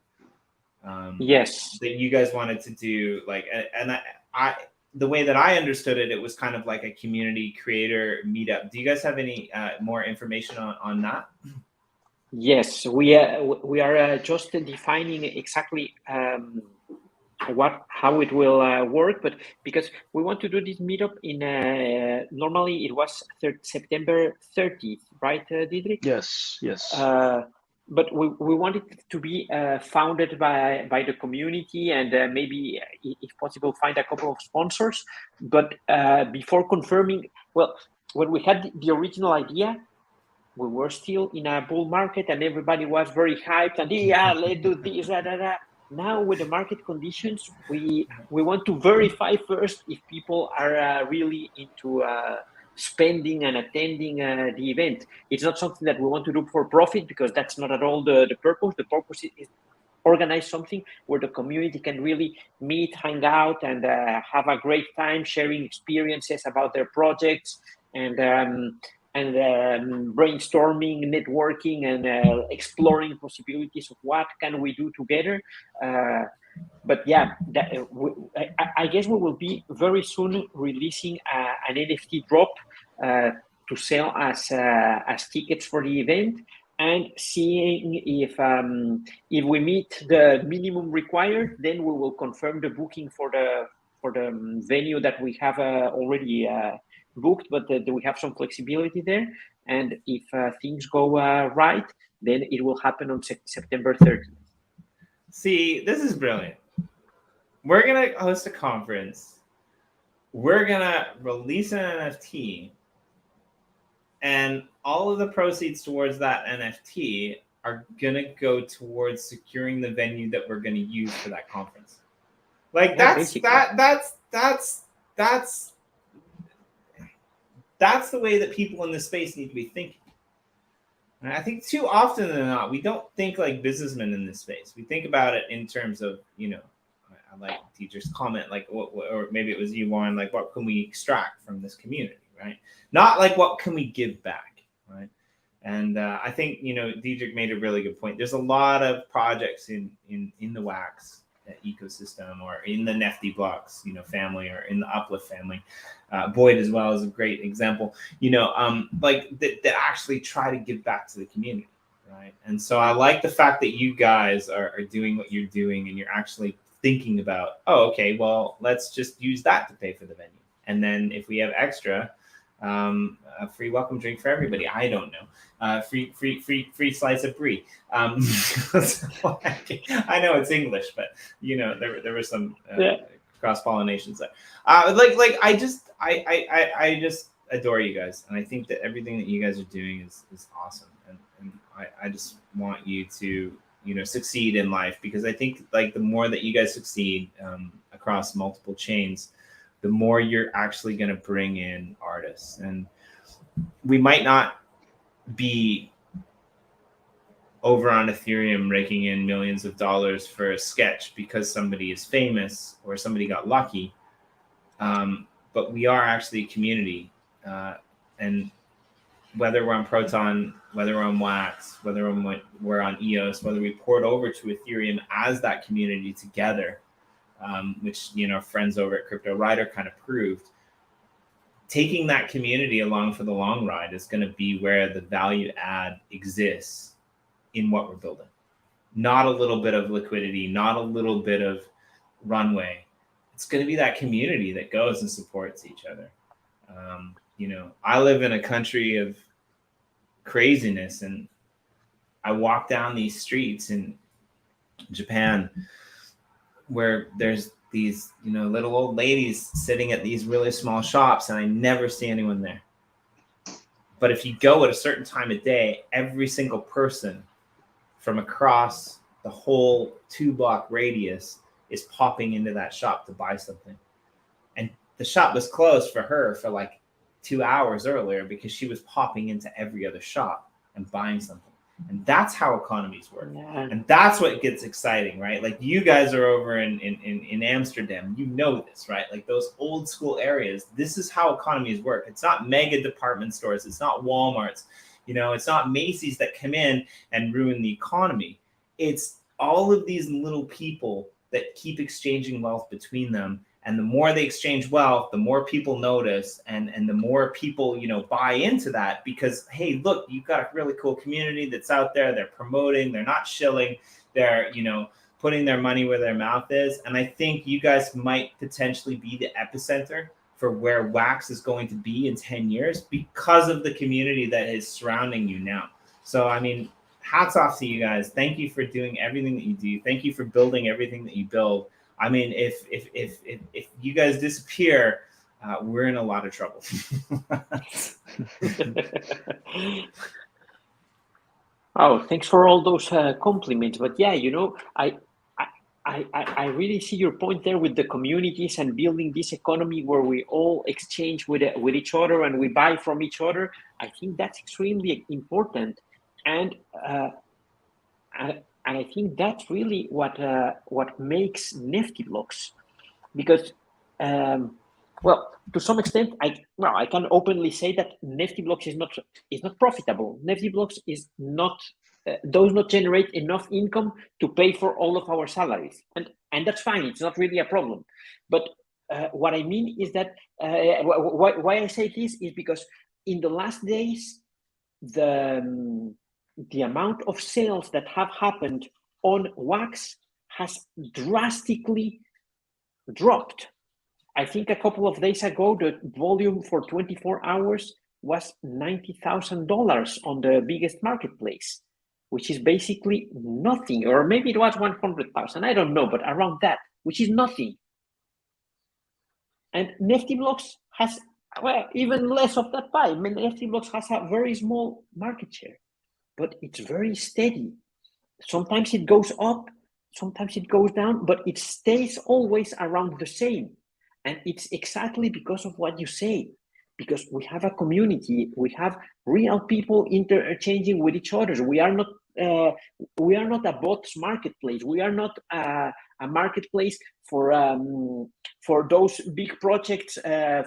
Yes. That you guys wanted to do, like, and I the way that I understood it, it was kind of like a community creator meetup. Do you guys have any more information on that? Yes, we are just defining exactly how it will work, but because we want to do this meetup in normally it was September 30th, right, Dietrich? Yes. But we want it to be founded by the community, and maybe, if possible, find a couple of sponsors. But before confirming, well, when we had the original idea, we were still in a bull market, and everybody was very hyped, and yeah, let's do this, Now with the market conditions, we want to verify first if people are really into spending and attending the event. It's not something that we want to do for profit, because that's not at all the purpose. The purpose is organize something where the community can really meet, hang out, and have a great time sharing experiences about their projects, and brainstorming, networking, and exploring possibilities of what can we do together. But yeah, I guess we will be very soon releasing an NFT drop to sell as tickets for the event, and seeing if we meet the minimum required, then we will confirm the booking for the venue that we have already booked, but we have some flexibility there. And if things go right, then it will happen on September 30th. See, this is brilliant. We're going to host a conference. We're going to release an NFT, and all of the proceeds towards that NFT are going to go towards securing the venue that we're going to use for that conference. Like, that's the way that people in this space need to be thinking. And I think too often than not, we don't think like businessmen in this space. We think about it in terms of, you know, like Dietrich's comment, like or maybe it was you, Warren, like what can we extract from this community, right? Not like what can we give back, right? And I think, you know, Dietrich made a really good point. There's a lot of projects in the Wax ecosystem, or in the Nefty Blocks, you know, family, or in the Uplift family. Boyd as well is a great example, you know, like that actually try to give back to the community, right? And so I like the fact that you guys are doing what you're doing, and you're actually thinking about, oh, okay, well, let's just use that to pay for the venue. And then if we have extra, a free welcome drink for everybody. I don't know. Free slice of brie. I know it's English, but you know there were some cross pollinations there. I just adore you guys, and I think that everything that you guys are doing is awesome, and I just want you to, you know, succeed in life, because I think like the more that you guys succeed across multiple chains, the more you're actually going to bring in artists. And we might not be over on Ethereum raking in millions of dollars for a sketch because somebody is famous or somebody got lucky, but we are actually a community. And whether we're on Proton, whether we're on Wax, whether we're on EOS, whether we port over to Ethereum as that community together, which, you know, friends over at Crypto Rider kind of proved, taking that community along for the long ride is going to be where the value add exists in what we're building. Not a little bit of liquidity, not a little bit of runway. It's going to be that community that goes and supports each other. You know, I live in a country of craziness, and I walk down these streets in Japan where there's these, you know, little old ladies sitting at these really small shops, and I never see anyone there. But if you go at a certain time of day, every single person from across the whole 2-block radius is popping into that shop to buy something. And the shop was closed for her for like 2 hours earlier because she was popping into every other shop and buying something. And that's how economies work. Yeah. And that's what gets exciting, right? Like you guys are over in Amsterdam, you know this, right? Like those old school areas, this is how economies work. It's not mega department stores. It's not Walmarts. You know, it's not Macy's that come in and ruin the economy. It's all of these little people that keep exchanging wealth between them. And the more they exchange wealth, the more people notice, and the more people, you know, buy into that because, hey, look, you've got a really cool community that's out there. They're promoting, they're not shilling, they're, you know, putting their money where their mouth is. And I think you guys might potentially be the epicenter for where Wax is going to be in 10 years because of the community that is surrounding you now. So, I mean, hats off to you guys. Thank you for doing everything that you do. Thank you for building everything that you build. I mean, if you guys disappear, we're in a lot of trouble. Oh, thanks for all those compliments. But yeah, you know, I really see your point there with the communities and building this economy where we all exchange with each other and we buy from each other. I think that's extremely important, and I think that's really what makes NeftyBlocks, because well, to some extent, I can openly say that NeftyBlocks is not profitable. NeftyBlocks is not does not generate enough income to pay for all of our salaries, and that's fine. It's not really a problem. But what I mean is that why I say this is because in the last days, the amount of sales that have happened on Wax has drastically dropped. I think a couple of days ago, the volume for 24 hours was $90,000 on the biggest marketplace, which is basically nothing, or maybe it was 100,000, I don't know, but around that, which is nothing. And NeftyBlocks has, well, even less of that pie. I mean, NeftyBlocks has a very small market share, but it's very steady. Sometimes it goes up, sometimes it goes down, but it stays always around the same. And it's exactly because of what you say, because we have a community, we have real people interchanging with each other. We are not a bots marketplace. We are not a a marketplace for those big projects,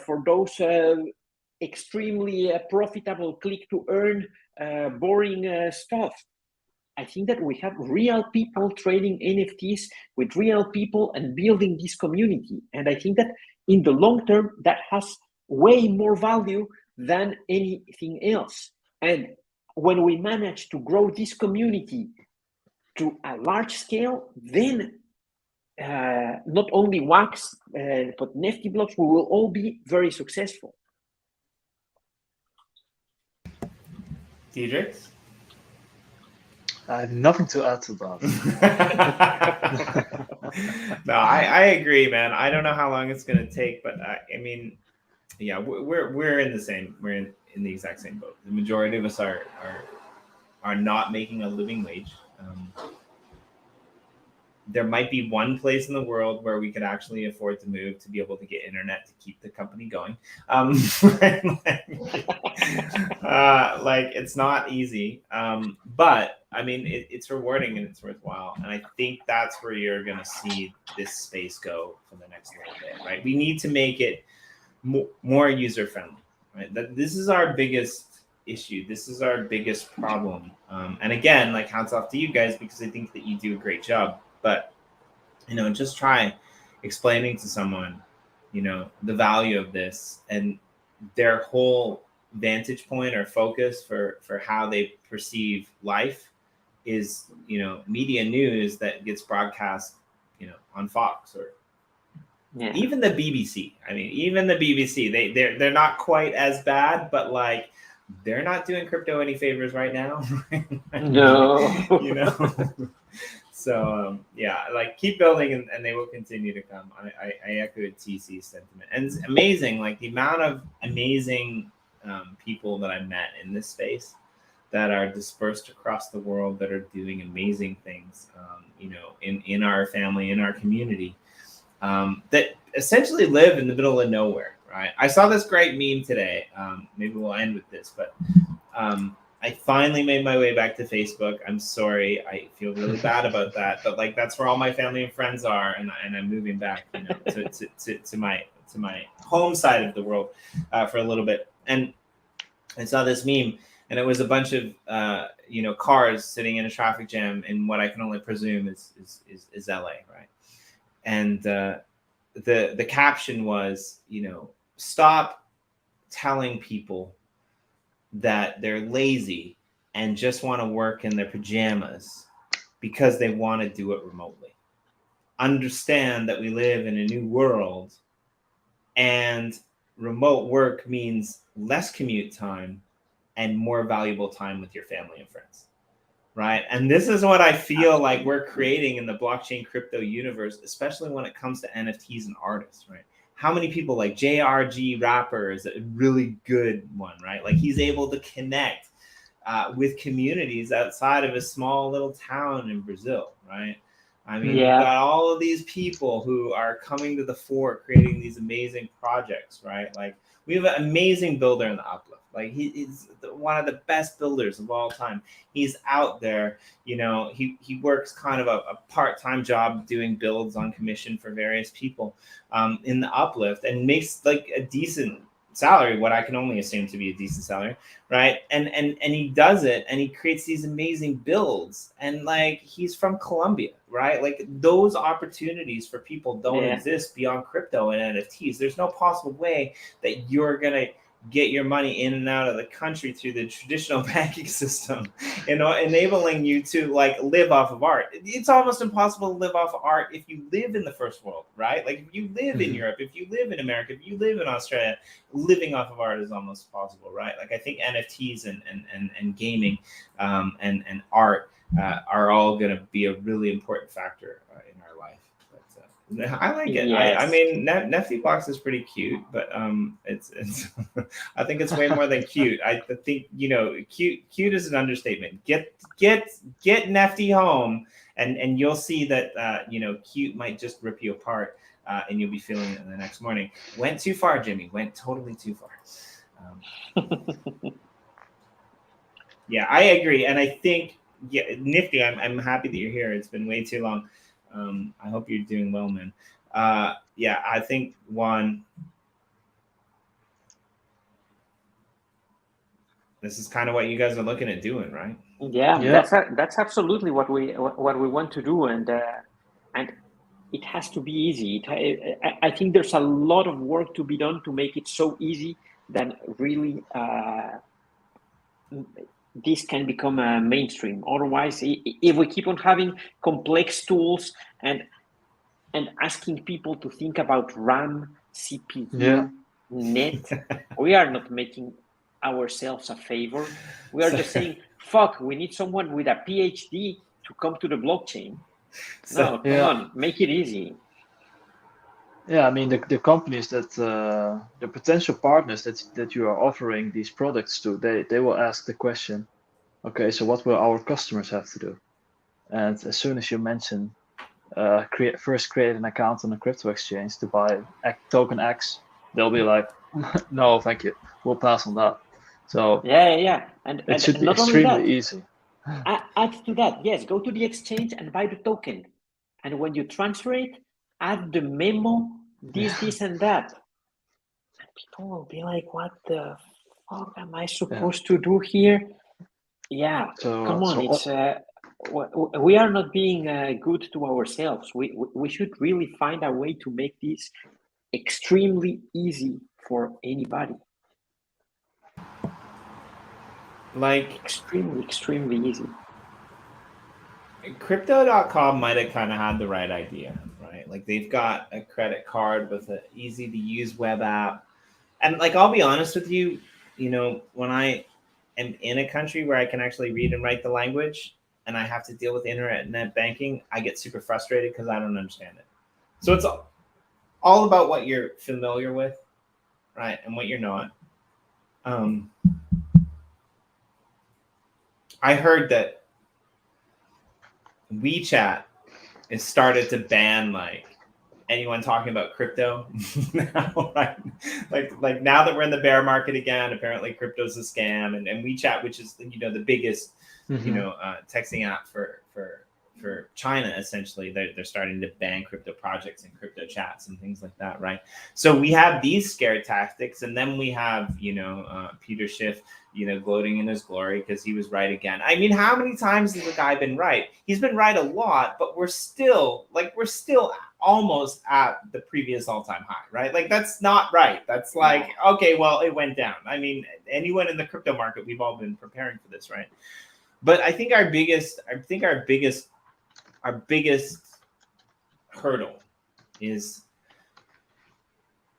for those extremely profitable click to earn boring stuff. I think that we have real people trading NFTs with real people and building this community. And I think that in the long term, that has way more value than anything else. And when we manage to grow this community to a large scale, then not only Wax, but NeftyBlocks, we will all be very successful. Diedrich? I have nothing to add to that. No, I agree, man. I don't know how long it's going to take, but I mean, yeah, we're in the same, we're in the exact same boat. The majority of us are not making a living wage. There might be one place in the world where we could actually afford to move to be able to get internet to keep the company going. Like it's not easy, but I mean, it's rewarding and it's worthwhile. And I think that's where you're going to see this space go for the next little bit, right? We need to make it more user friendly, right? This is our biggest issue. This is our biggest problem. And again, like hats off to you guys, because I think that you do a great job. But, you know, just try explaining to someone, you know, the value of this and their whole vantage point or focus for how they perceive life is, you know, media news that gets broadcast, you know, on Fox or even the BBC. I mean, even the BBC, they're not quite as bad, but like they're not doing crypto any favors right now. No. You know. So yeah, like keep building and they will continue to come. I echo TC's sentiment. And it's amazing, like the amount of amazing people that I met in this space that are dispersed across the world that are doing amazing things, you know, in our family, in our community, that essentially live in the middle of nowhere, right? I saw this great meme today. Maybe we'll end with this, but I finally made my way back to Facebook. I'm sorry. I feel really bad about that, but like that's where all my family and friends are, and I'm moving back, you know, to my home side of the world for a little bit. And I saw this meme, and it was a bunch of you know, cars sitting in a traffic jam in what I can only presume is LA, right? And the caption was, you know, stop telling people that they're lazy and just want to work in their pajamas because they want to do it remotely. Understand that we live in a new world and remote work means less commute time and more valuable time with your family and friends, right? And this is what I feel like we're creating in the blockchain crypto universe, especially when it comes to NFTs and artists, right? How many people like JRG Rapper is a really good one, right? Like he's able to connect with communities outside of a small little town in Brazil, right? I mean, Yeah. You've got all of these people who are coming to the fore, creating these amazing projects, right? Like we have an amazing builder in the Uplift. Like he's one of the best builders of all time. He's out there, you know, he works kind of a part-time job doing builds on commission for various people in the Uplift and makes like a decent salary, what I can only assume to be a decent salary, right? And he does it and he creates these amazing builds, and like he's from Colombia, right? Like those opportunities for people don't exist beyond crypto and NFTs. There's no possible way that you're gonna get your money in and out of the country through the traditional banking system, you know, enabling you to like live off of art. It's almost impossible to live off of art if you live in the first world, right? Like if you live in Europe, if you live in America, if you live in Australia, living off of art is almost possible, right? Like I think NFTs and gaming and art are all going to be a really important factor in our life. I like it. Yes. I mean, Nefty Blocks is pretty cute, but it's I think it's way more than cute. I think, you know, cute is an understatement. Get Nefty home, and you'll see that you know, cute might just rip you apart, and you'll be feeling it in the next morning. Went too far, Jimmy. Went totally too far. Yeah, I agree, and I think Nifty. I'm happy that you're here. It's been way too long. I hope you're doing well, man. Yeah, I think this is kind of what you guys are looking at doing, right? Yeah, Yeah. that's absolutely what we want to do, and it has to be easy. I think there's a lot of work to be done to make it so easy that really this can become a mainstream. Otherwise, if we keep on having complex tools and asking people to think about RAM, CPU, net, we are not making ourselves a favor. We are just saying, fuck, we need someone with a PhD to come to the blockchain. No, come on, make it easy. Yeah, I mean the companies that the potential partners that you are offering these products to, they will ask the question, okay, so what will our customers have to do? And as soon as you mention create an account on a crypto exchange to buy token X, they'll be like, no, thank you, we'll pass on that. So yeah, and it should be not only extremely that, easy. add to that, yes, go to the exchange and buy the token, and when you transfer it, add the memo, this and that, and people will be like, what the fuck am I supposed to do here? Yeah, come on, it's we are not being good to ourselves. We should really find a way to make this extremely easy for anybody. Like extremely easy. Crypto.com might have kind of had the right idea, right? Like they've got a credit card with an easy to use web app. And like, I'll be honest with you, when I am in a country where I can actually read and write the language and I have to deal with internet banking, I get super frustrated because I don't understand it. So it's all about what you're familiar with, right? And what you're not. I heard that WeChat has started to ban like anyone talking about crypto now, right? Like now that we're in the bear market again, apparently crypto's a scam, and WeChat, which is the biggest texting app for China, essentially they're starting to ban crypto projects and crypto chats and things like that, right? So we have these scare tactics, and then we have Peter Schiff gloating in his glory because he was right again. I mean, how many times has the guy been right? He's been right a lot, but we're still almost at the previous all-time high, right? Like that's not right. That's like, okay, well, it went down. I mean, anyone in the crypto market, we've all been preparing for this, right? But I think our biggest hurdle is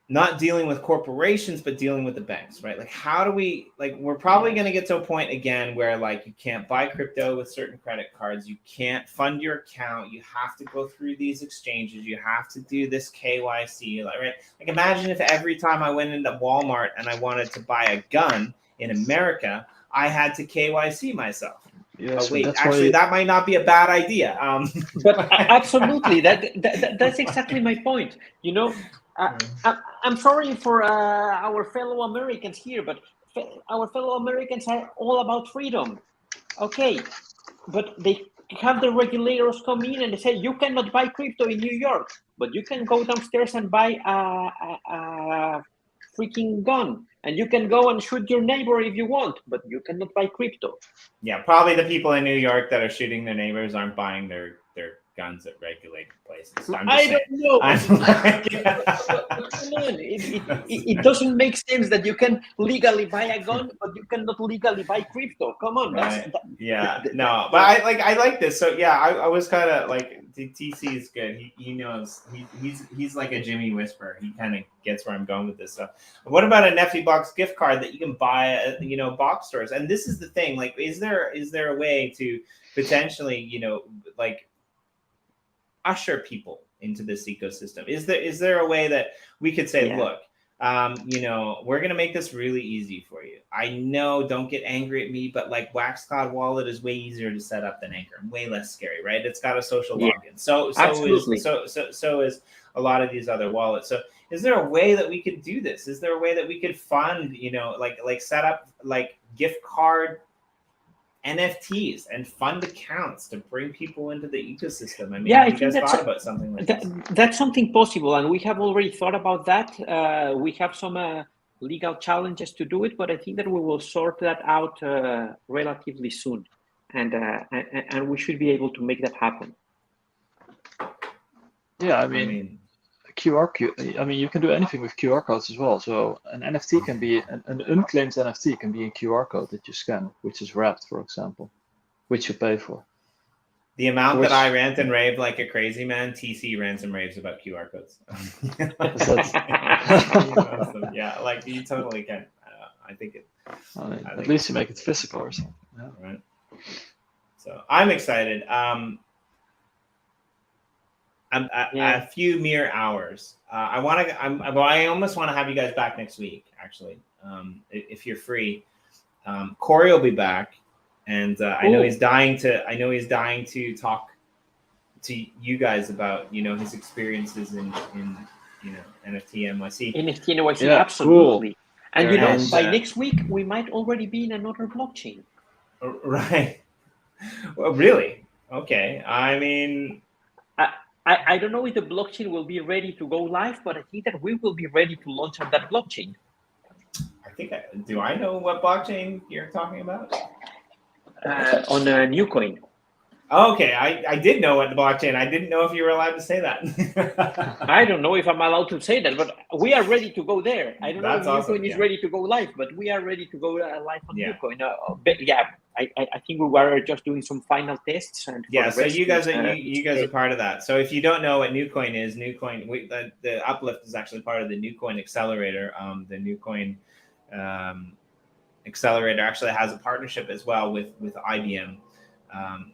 not dealing with corporations, but dealing with the banks, right? Like, how do we, we're probably going to get to a point again where you can't buy crypto with certain credit cards. You can't fund your account. You have to go through these exchanges. You have to do this KYC, right? Like, imagine if every time I went into Walmart and I wanted to buy a gun in America, I had to KYC myself. Yes, wait, actually, that might not be a bad idea. But absolutely, that's exactly my point. I'm sorry for our fellow Americans here, but our fellow Americans are all about freedom. Okay, but they have the regulators come in and they say you cannot buy crypto in New York, but you can go downstairs and buy a freaking gun, and you can go and shoot your neighbor if you want, but you cannot buy crypto. Yeah, probably the people in New York that are shooting their neighbors aren't buying their guns at regulated places. I don't know. Come on, it doesn't make sense that you can legally buy a gun, but you cannot legally buy crypto. Come on, right. No, but I like this. So yeah, I was kind of like, TC is good. He knows he's like a Jimmy whisperer. He kind of gets where I'm going with this stuff. What about a NeftyBlocks gift card that you can buy at box stores? And this is the thing. Like, is there a way to potentially usher people into this ecosystem? Is there a way that we could say, look, we're going to make this really easy for you. I know, don't get angry at me, but WaxCloud wallet is way easier to set up than Anchor, way less scary, right? It's got a social login. So is a lot of these other wallets. So is there a way that we could do this? Is there a way that we could fund, set up gift card NFTs and fund accounts to bring people into the ecosystem. I mean, Yeah, have I you think guys that's thought about something like this? that's something possible, and we have already thought about that. We have some legal challenges to do it, but I think that we will sort that out relatively soon, and we should be able to make that happen. Yeah, I mean QR code. I mean, you can do anything with QR codes as well. So an NFT can be an unclaimed NFT can be a QR code that you scan, which is wrapped, for example, which you pay for. The amount that I rant and rave like a crazy man, TC rants and raves about QR codes. Yeah, like you totally can. I think it. At least you make it physical or something. Yeah. Right. So I'm excited. A few mere hours. I almost want to have you guys back next week. Actually, if you're free, Corey will be back. And I know he's dying to talk to you guys about his experiences in NFT NYC. NFT NYC, yeah, absolutely. Cool. And by next week we might already be in another blockchain. Right. Well, really? Okay. I mean, I don't know if the blockchain will be ready to go live, but I think that we will be ready to launch on that blockchain. Do I know what blockchain you're talking about? On a new coin. Okay, I did know what the blockchain. I didn't know if you were allowed to say that. I don't know if I'm allowed to say that, but we are ready to go there. I don't know if Newcoin is ready to go live, but we are ready to go live on Newcoin. I think we were just doing some final tests. And so you guys are part of that. So if you don't know what Newcoin is, the Uplift is actually part of the Newcoin accelerator. The Newcoin accelerator actually has a partnership as well with IBM.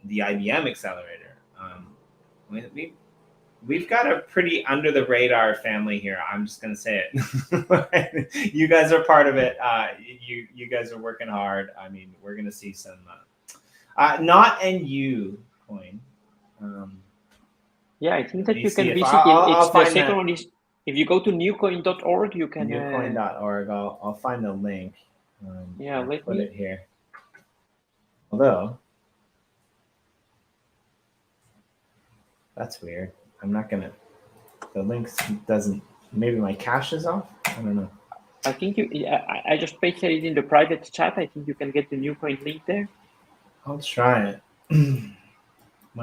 The IBM accelerator. We've got a pretty under the radar family here. I'm just gonna say it. You guys are part of it. You guys are working hard. I mean, we're gonna see some not NU coin. I think that you can visit. It's the second one is if you go to newcoin.org, you can newcoin.org. I'll find the link. Let me put it here. Although. That's weird. I'm not gonna. The links doesn't. Maybe my cache is off. I don't know. I think I just pasted it in the private chat. I think you can get the Newcoin link there. I'll try it. When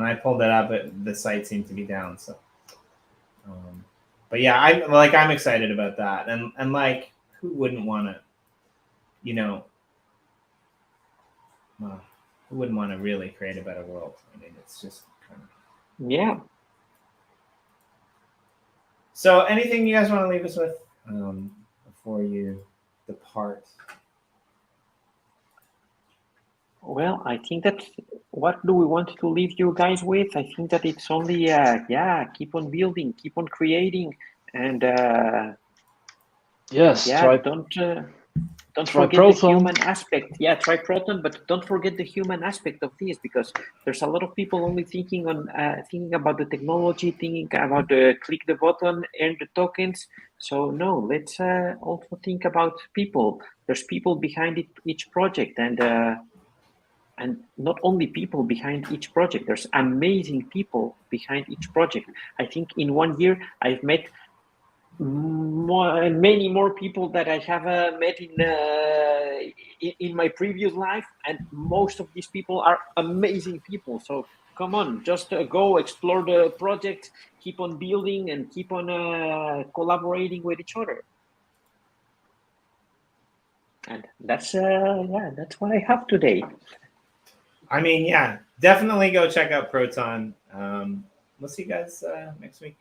I pulled it up, the site seemed to be down. So, but yeah, I'm excited about that, and like, who wouldn't want to, who wouldn't want to really create a better world? I mean, it's just. Yeah. So anything you guys want to leave us with before you depart? Well, I think that what do we want to leave you guys with? I think that it's only keep on building, keep on creating, and don't forget the human aspect. Yeah, try Proton, but don't forget the human aspect of this, because there's a lot of people only thinking about the technology, thinking about the click the button, earn the tokens. So no, let's also think about people. There's people behind each project, and not only people behind each project. There's amazing people behind each project. I think in 1 year I've met many more people that I have met in my previous life, and most of these people are amazing people. So come on, just go explore the project, keep on building, and keep on collaborating with each other. And that's what I have today. I mean, yeah, definitely go check out Proton. We'll see you guys next week.